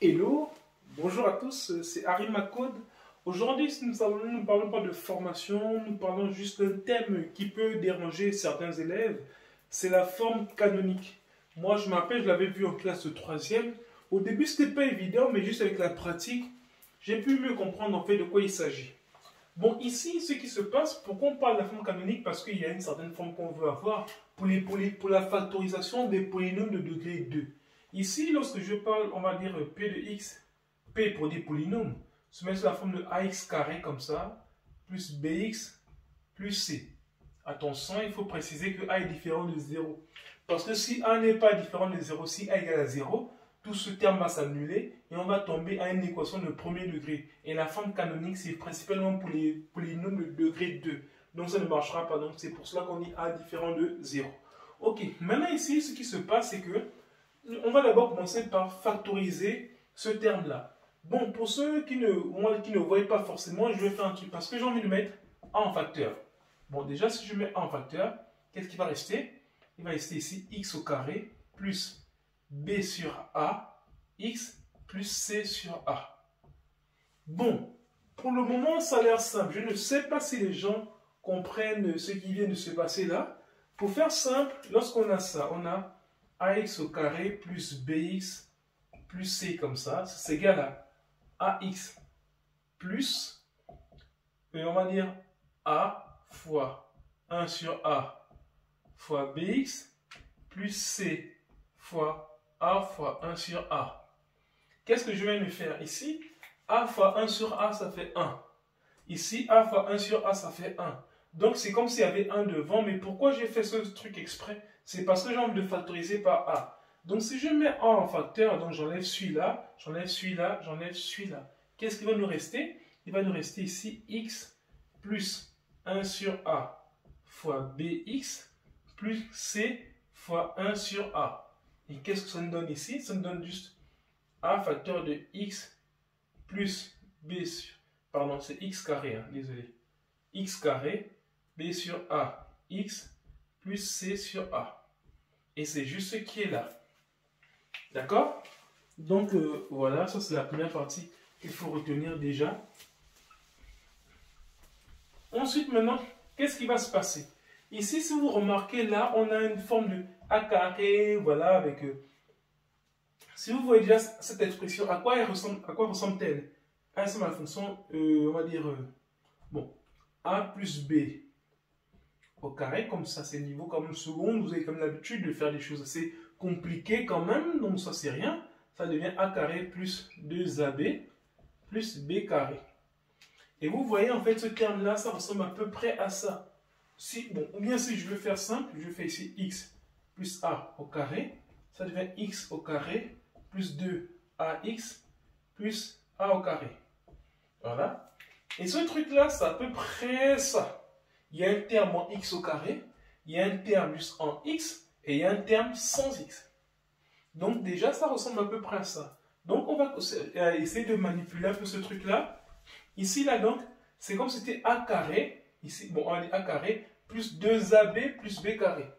Hello, bonjour à tous, c'est Harry Macode. Aujourd'hui, nous ne parlons pas de formation, nous parlons juste d'un thème qui peut déranger certains élèves, c'est la forme canonique. Moi, je m'appelle, je l'avais vu en classe de 3e. Au début, ce n'était pas évident, mais juste avec la pratique, j'ai pu mieux comprendre en fait de quoi il s'agit. Bon, ici, ce qui se passe, pourquoi on parle de la forme canonique? Parce qu'il y a une certaine forme qu'on veut avoir pour la factorisation des polynômes de degré 2. Ici, lorsque je parle, on va dire P de x, P pour des polynômes, se met sous la forme de ax carré comme ça, plus bx, plus c. Attention, il faut préciser que a est différent de 0. Parce que si a n'est pas différent de 0, si a égale à 0, tout ce terme va s'annuler et on va tomber à une équation de premier degré. Et la forme canonique, c'est principalement pour les polynômes de degré 2. Donc ça ne marchera pas. Donc c'est pour cela qu'on dit a différent de 0. Ok, maintenant ici, ce qui se passe, c'est que on va d'abord commencer par factoriser ce terme-là. Bon, pour ceux qui ne voient pas forcément, je vais faire un truc parce que j'ai envie de mettre a en facteur. Bon, déjà, si je mets a en facteur, qu'est-ce qui va rester? Il va rester ici x au carré plus b sur a, x plus c sur a. Bon, pour le moment, ça a l'air simple. Je ne sais pas si les gens comprennent ce qui vient de se passer là. Pour faire simple, lorsqu'on a ça, on a ax au carré plus bx plus c comme ça, c'est égal à ax plus, on va dire a fois 1 sur a fois bx plus c fois a fois 1 sur a. Qu'est-ce que je viens de faire ici? A fois 1 sur a, ça fait 1. Ici, a fois 1 sur a, ça fait 1. Donc, c'est comme s'il y avait 1 devant. Mais pourquoi j'ai fait ce truc exprès? C'est parce que j'ai envie de factoriser par a. Donc, si je mets a en facteur, donc j'enlève celui-là, j'enlève celui-là, j'enlève celui-là. Qu'est-ce qui va nous rester? Il va nous rester ici x plus 1 sur a fois bx plus c fois 1 sur a. Et qu'est-ce que ça nous donne ici? Ça nous donne juste a facteur de x plus b sur... Pardon, c'est x carré, hein, désolé. X carré, b sur a, x plus c sur a. Et c'est juste ce qui est là. D'accord? Donc, voilà, ça c'est la première partie qu'il faut retenir déjà. Ensuite, maintenant, qu'est-ce qui va se passer? Ici, si vous remarquez, là, on a une forme de a carré, voilà, avec... si vous voyez déjà cette expression, à quoi ressemble-t-elle? Elle ressemble à la fonction, on va dire, bon, a plus b au carré, comme ça, c'est niveau comme seconde, vous avez comme l'habitude de faire des choses assez compliquées quand même, donc ça, c'est rien. Ça devient a carré plus 2ab plus b carré. Et vous voyez, en fait, ce terme-là, ça ressemble à peu près à ça. Si, bon, ou bien si je veux faire simple, je fais ici x plus a au carré, ça devient x au carré plus 2ax plus a au carré. Voilà. Et ce truc-là, c'est à peu près ça. Il y a un terme en x au carré, il y a un terme juste en x, et il y a un terme sans x. Donc déjà, ça ressemble à peu près à ça. Donc on va essayer de manipuler un peu ce truc-là. Ici, là, donc, c'est comme si c'était a carré, ici, bon, on va dire a carré, plus 2ab plus b carré.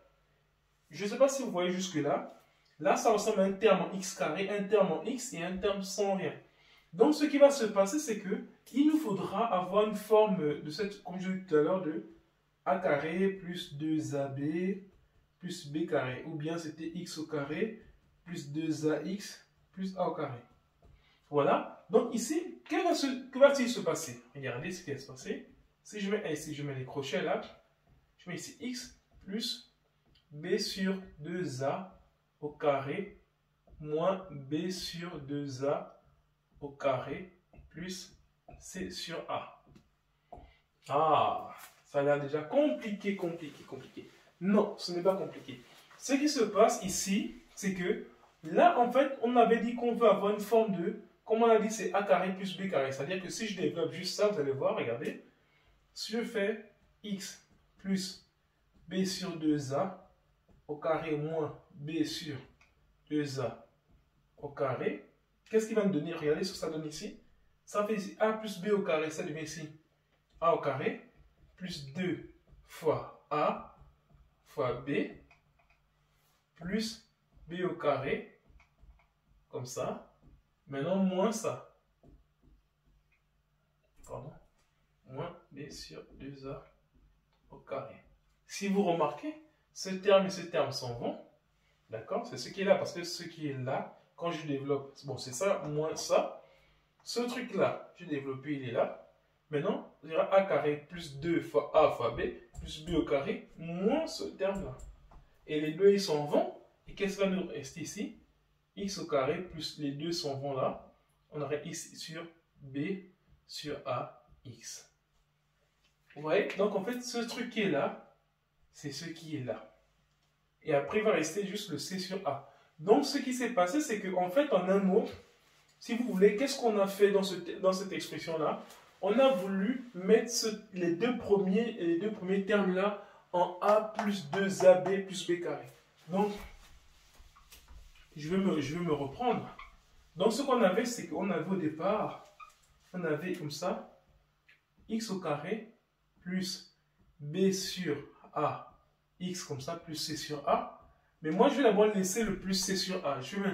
Je ne sais pas si vous voyez jusque-là. Là, ça ressemble à un terme en x carré, un terme en x et un terme sans rien. Donc, ce qui va se passer, c'est que il nous faudra avoir une forme de cette, comme je disais tout à l'heure, de a carré plus 2ab plus b carré. Ou bien c'était x au carré plus 2ax plus a au carré. Voilà. Donc ici, que va-t-il se passer? Regardez ce qui va se passer. Si je mets ici, je mets les crochets là. Je mets ici x plus b sur 2a au carré moins b sur 2a au carré plus c sur a. Ah, ça a l'air déjà compliqué. Non, ce n'est pas compliqué. Ce qui se passe ici, c'est que là, en fait, on avait dit qu'on veut avoir une forme de, comme on a dit, c'est a carré plus b carré. C'est-à-dire que si je développe juste ça, vous allez voir, regardez. Si je fais x plus b sur 2a au carré moins b sur 2a au carré, qu'est-ce qui va me donner? Regardez ce que ça donne ici. Ça fait ici a plus b au carré, ça devient ici a au carré plus 2 fois a fois b plus b au carré, comme ça, Maintenant, moins ça. Pardon. Moins B sur 2A au carré. Si vous remarquez, ce terme et ce terme s'en vont. D'accord? C'est ce qui est là, parce que ce qui est là, quand je développe, bon, c'est ça, moins ça. Ce truc-là, j'ai développé, il est là. Maintenant, il y aura A carré plus 2 fois A fois B, plus B au carré, moins ce terme-là. Et les deux, ils s'en vont. Et qu'est-ce qui va nous rester ici? X au carré plus les deux s'en vont là. On aurait X sur B sur A, X. Vous voyez? Donc, en fait, ce truc qui est là, c'est ce qui est là. Et après, il va rester juste le C sur A. Donc, ce qui s'est passé, c'est qu'en fait, en un mot, si vous voulez, qu'est-ce qu'on a fait dans cette expression-là? On a voulu mettre les deux premiers termes-là en A plus 2AB plus B carré. Donc, je vais me reprendre. Donc, ce qu'on avait, c'est qu'on avait au départ, on avait comme ça, X au carré plus B sur A, X comme ça, plus C sur A. Mais moi, je vais d'abord laisser le plus C sur A. Je vais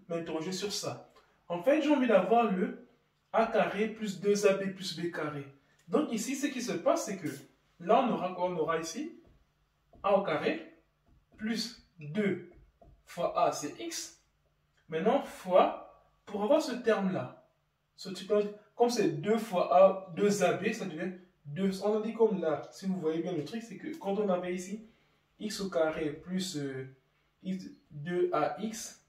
m'interroger sur ça. En fait, j'ai envie d'avoir le A carré plus 2AB plus B carré. Donc ici, ce qui se passe, c'est que là, on aura quoi? On aura ici A au carré plus 2 fois A, c'est X. Maintenant, fois, pour avoir ce terme-là, comme c'est 2 fois A, 2AB, ça devient 2. On a dit comme là, si vous voyez bien le truc, c'est que quand on avait ici X au carré plus 2AX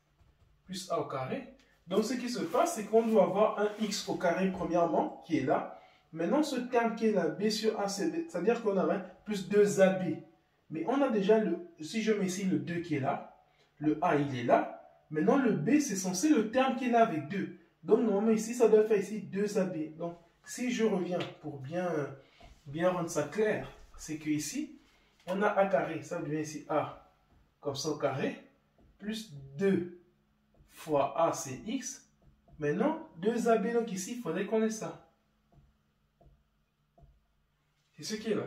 plus A au carré. Donc, ce qui se passe, c'est qu'on doit avoir un X au carré, premièrement, qui est là. Maintenant, ce terme qui est là, B sur A, c'est-à-dire qu'on a un plus 2AB. Mais on a déjà si je mets ici le 2 qui est là, le A, il est là. Maintenant, le B, c'est censé le terme qui est là avec 2. Donc, normalement, ici, ça doit faire ici 2AB. Donc, si je reviens pour bien rendre ça clair, c'est que ici, on a A carré, ça devient ici A, comme ça au carré, plus 2 fois A, c'est X. Maintenant, 2AB, donc ici, il faudrait qu'on ait ça. C'est ce qui est là.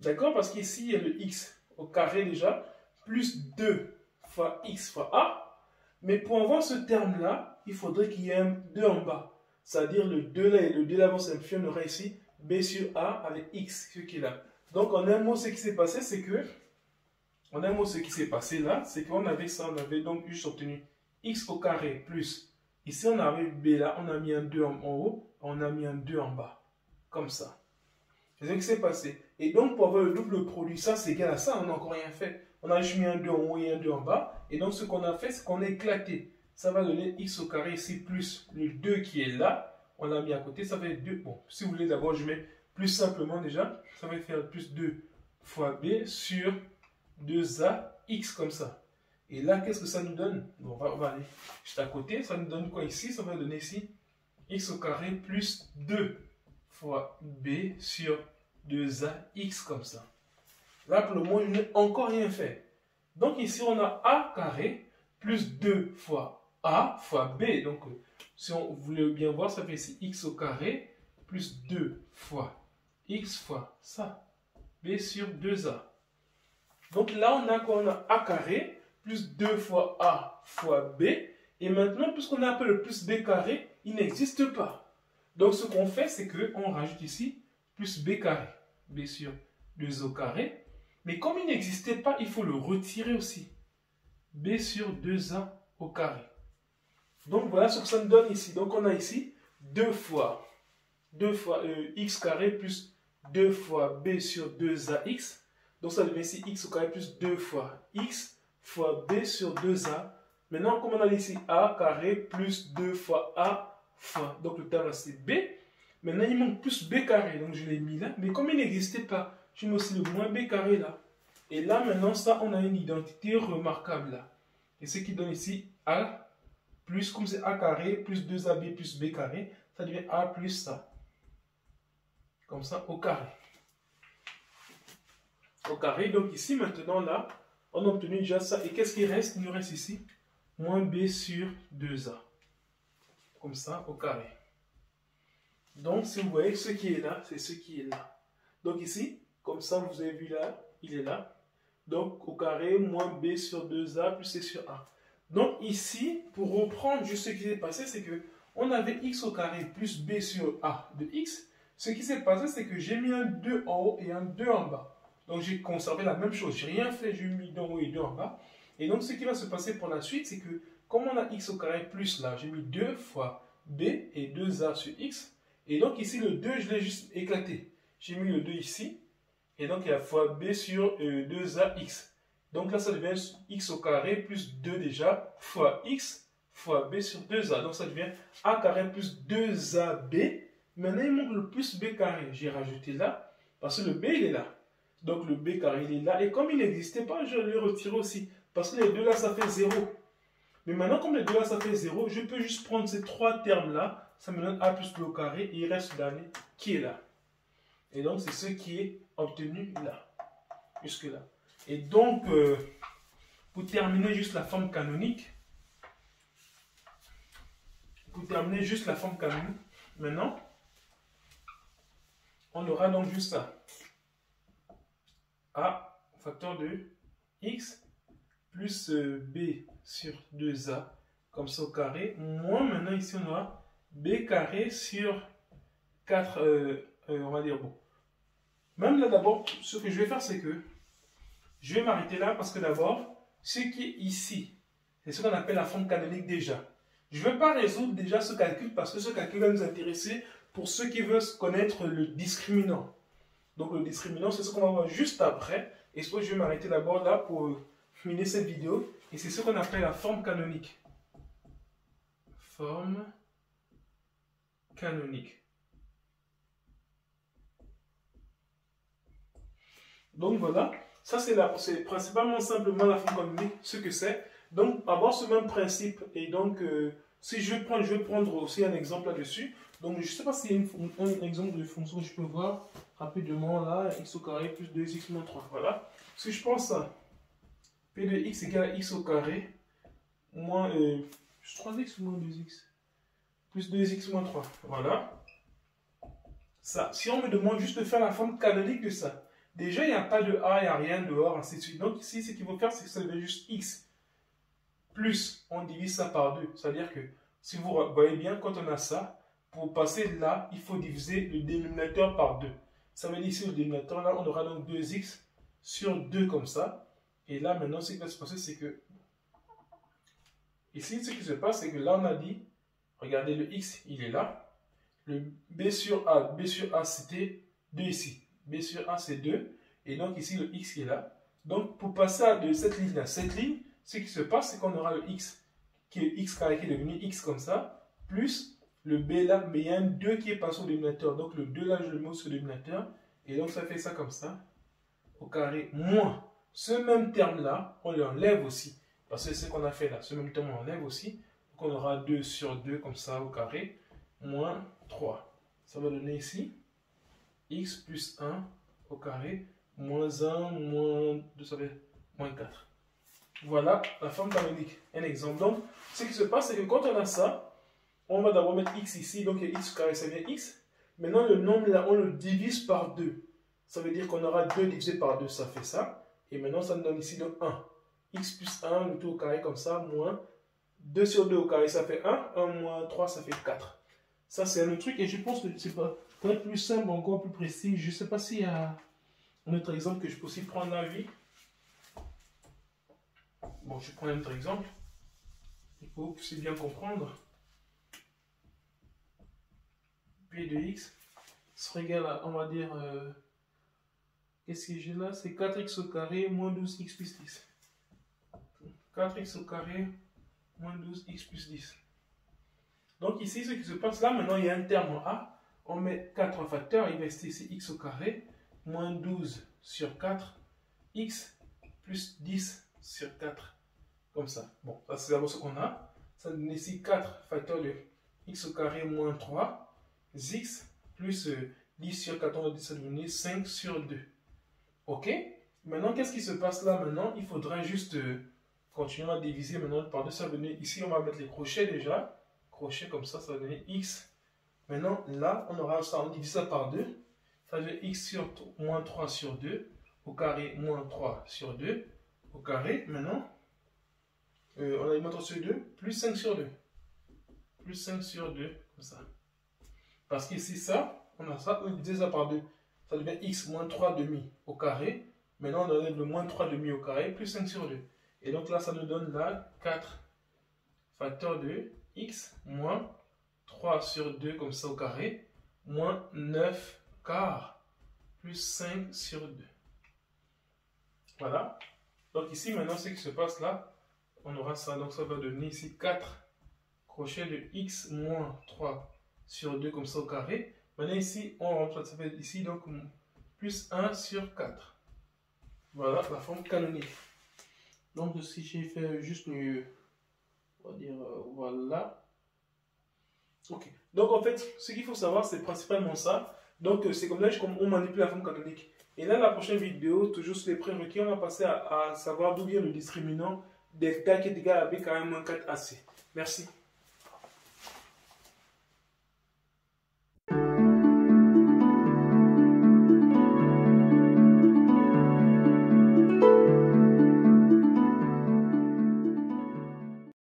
D'accord? Parce qu'ici, il y a le X au carré déjà, plus 2 fois X fois A. Mais pour avoir ce terme-là, il faudrait qu'il y ait un 2 en bas. C'est-à-dire le 2 là et le 2 là vont simplifier, on aura ici B sur A avec X, ce qui est là. Donc, en un mot, ce qui s'est passé, c'est que en un mot, ce qui s'est passé là, c'est qu'on avait ça, on avait donc juste obtenu X au carré plus, ici on avait B là, on a mis un 2 en haut, on a mis un 2 en bas, comme ça. C'est ce qui s'est passé. Et donc pour avoir le double produit, ça c'est égal à ça, on n'a encore rien fait. On a juste mis un 2 en haut et un 2 en bas, et donc ce qu'on a fait, c'est qu'on a éclaté. Ça va donner X au carré ici plus le 2 qui est là, on l'a mis à côté, ça fait 2. Bon, si vous voulez d'abord, je mets plus simplement déjà, ça va faire plus 2 fois B sur 2A, X comme ça. Et là, qu'est-ce que ça nous donne? Bon, on va aller juste à côté. Ça nous donne quoi ici? Ça va donner ici X au carré plus 2 fois B sur 2A, X comme ça. Là, pour le moment, il n'est encore rien fait. Donc ici, on a A carré plus 2 fois A fois B. Donc, si on voulait bien voir, ça fait ici X au carré plus 2 fois X fois ça. B sur 2A. Donc là, on a quoi? On a A carré plus 2 fois A fois B. Et maintenant, puisqu'on a un peu le plus B carré, il n'existe pas. Donc ce qu'on fait, c'est qu'on rajoute ici plus B carré. B sur 2 au carré. Mais comme il n'existait pas, il faut le retirer aussi. B sur 2A au carré. Donc voilà ce que ça nous donne ici. Donc on a ici 2 fois X carré plus 2 fois B sur 2AX. Donc ça devient ici X au carré plus 2 fois X fois B sur 2A. Maintenant, comme on a ici A carré plus 2 fois A fois. Donc le terme là c'est B. Maintenant, il manque plus B carré. Donc je l'ai mis là. Mais comme il n'existait pas, je mets aussi le moins B carré là. Et là, maintenant, ça, on a une identité remarquable là. Et ce qui donne ici A plus, comme c'est A carré plus 2AB plus B carré, ça devient A plus ça. Comme ça, au carré. Au carré, donc ici, maintenant, là, on a obtenu déjà ça. Et qu'est-ce qui reste? Il nous reste ici moins B sur 2A. Comme ça, au carré. Donc, si vous voyez, ce qui est là, c'est ce qui est là. Donc ici, comme ça, vous avez vu là, il est là. Donc, au carré, moins B sur 2A plus C sur A. Donc ici, pour reprendre juste ce qui s'est passé, c'est que on avait x au carré plus b sur a de x. Ce qui s'est passé, c'est que j'ai mis un 2 en haut et un 2 en bas. Donc j'ai conservé la même chose. J'ai rien fait, j'ai mis 2 en haut et 2 en bas. Et donc ce qui va se passer pour la suite, c'est que comme on a x au carré plus là, j'ai mis 2 fois b et 2a sur x. Et donc ici, le 2, je l'ai juste éclaté. J'ai mis le 2 ici. Et donc il y a fois b sur 2ax. Donc là, ça devient x au carré plus 2 déjà, fois x fois b sur 2a. Donc ça devient a carré plus 2ab. Maintenant, il manque le plus b carré. J'ai rajouté là, parce que le b, il est là. Donc le b carré, il est là. Et comme il n'existait pas, je l'ai retiré aussi. Parce que les deux là, ça fait 0. Mais maintenant, comme les deux là, ça fait 0, je peux juste prendre ces trois termes-là. Ça me donne a plus b au carré. Et il reste le dernier qui est là. Et donc, c'est ce qui est obtenu là. Jusque-là. Et donc, pour terminer juste la forme canonique, maintenant, on aura donc juste ça. A facteur de x plus b sur 2a, comme ça au carré, moins maintenant ici on aura b carré sur 4, on va dire, bon. Même là d'abord, ce que je vais faire, c'est que je vais m'arrêter là parce que d'abord, ce qui est ici, c'est ce qu'on appelle la forme canonique déjà. Je ne vais pas résoudre déjà ce calcul parce que ce calcul va nous intéresser pour ceux qui veulent connaître le discriminant. Donc le discriminant, c'est ce qu'on va voir juste après. Et je vais m'arrêter d'abord là pour finir cette vidéo. Et c'est ce qu'on appelle la forme canonique. Forme canonique. Donc voilà, ça c'est principalement simplement la forme canonique, ce que c'est. Donc avoir ce même principe. Et donc si je vais prendre aussi un exemple là-dessus. Donc je ne sais pas s'il y a un exemple de fonction que je peux voir rapidement là, x au carré plus 2x moins 3. Voilà. Si je pense à p de x égale à x au carré moins 3x moins 2x plus 2x moins 3. Voilà. Ça. Si on me demande juste de faire la forme canonique de ça, déjà il n'y a pas de a, il n'y a rien dehors, ainsi de suite. Donc ici, ce qu'il faut faire, c'est que ça devient juste x. Plus, on divise ça par 2. C'est-à-dire que, si vous voyez bien, quand on a ça, pour passer là, il faut diviser le dénominateur par 2. Ça veut dire ici, le dénominateur, là, on aura donc 2x sur 2 comme ça. Et là, maintenant, ce qui va se passer, c'est que... Ici, ce qui se passe, c'est que là, on a dit, regardez, le x, il est là. Le b sur a, c'était 2 ici. B sur a, c'est 2. Et donc, ici, le x qui est là. Donc, pour passer de cette ligne à cette ligne, ce qui se passe, c'est qu'on aura le x, qui est x carré, qui est devenu x comme ça, plus le b là, mais il y a un 2 qui est passé au dénominateur. Donc le 2 là, je le mets sur le dénominateur. Et donc ça fait ça comme ça, au carré, moins. Ce même terme là, on l'enlève aussi. Parce que c'est ce qu'on a fait là. Ce même terme, on l'enlève aussi. Donc on aura 2 sur 2 comme ça, au carré, moins 3. Ça va donner ici, x plus 1 au carré, moins 1, moins 2, ça fait moins 4. Voilà la forme canonique. Un exemple. Donc, ce qui se passe, c'est que quand on a ça, on va d'abord mettre x ici. Donc, x carré, ça vient x. Maintenant, le nombre là, on le divise par 2. Ça veut dire qu'on aura 2 divisé par 2, ça fait ça. Et maintenant, ça nous donne ici donc 1. X plus 1, le tout au carré comme ça, moins 2 sur 2 au carré, ça fait 1. 1 moins 3, ça fait 4. Ça, c'est un autre truc. Et je pense que c'est pas pour être plus simple, encore plus précis. Je ne sais pas s'il y a un autre exemple que je peux aussi prendre la vie. Bon, je prends un autre exemple. Il faut que vous puissiez bien comprendre. P de x sera égal à, on va dire, qu'est-ce que j'ai là? C'est 4x au carré moins 12x plus 10. 4x au carré moins 12x plus 10. Donc ici, ce qui se passe là, maintenant, il y a un terme en a. On met 4 en facteur, il reste ici x au carré moins 12 sur 4, x plus 10 sur 4. Comme ça. Bon, ça c'est d'abord ce qu'on a. Ça donne ici 4 facteur de x au carré moins 3, x plus 10 sur 4, on va dire ça devenir 5 sur 2. Ok? Maintenant, qu'est-ce qui se passe là maintenant? Il faudra juste continuer à diviser maintenant par 2. Ça va donner, ici, on va mettre les crochets déjà. Crochet comme ça va donner x. Maintenant, là, on aura ça, on divise ça par 2. Ça veut dire x sur moins 3 sur 2 au carré moins 3 sur 2 au carré. Maintenant, on a moins 3 sur 2, plus 5 sur 2. Plus 5 sur 2, comme ça. Parce qu'ici, ça, on a ça, on divise ça par 2. Ça devient x moins 3 demi au carré. Maintenant, on enlève le moins 3 demi au carré, plus 5 sur 2. Et donc là, ça nous donne là 4 facteur de x moins 3 sur 2, comme ça au carré, moins 9 quart, plus 5 sur 2. Voilà. Donc ici, maintenant, ce qui se passe là, on aura ça. Donc ça va donner ici 4 crochets de x moins 3 sur 2, comme ça au carré. Maintenant ici, on remplace, ça fait ici donc plus 1 sur 4. Voilà la forme canonique. Donc si j'ai fait juste le, on va dire, voilà. Ok. Donc en fait, ce qu'il faut savoir, c'est principalement ça. Donc c'est comme là qu'on manipule la forme canonique. Et là, la prochaine vidéo, toujours sur les prérequis, on va passer à savoir d'où vient le discriminant delta qui est égal à b carré moins 4ac. Merci.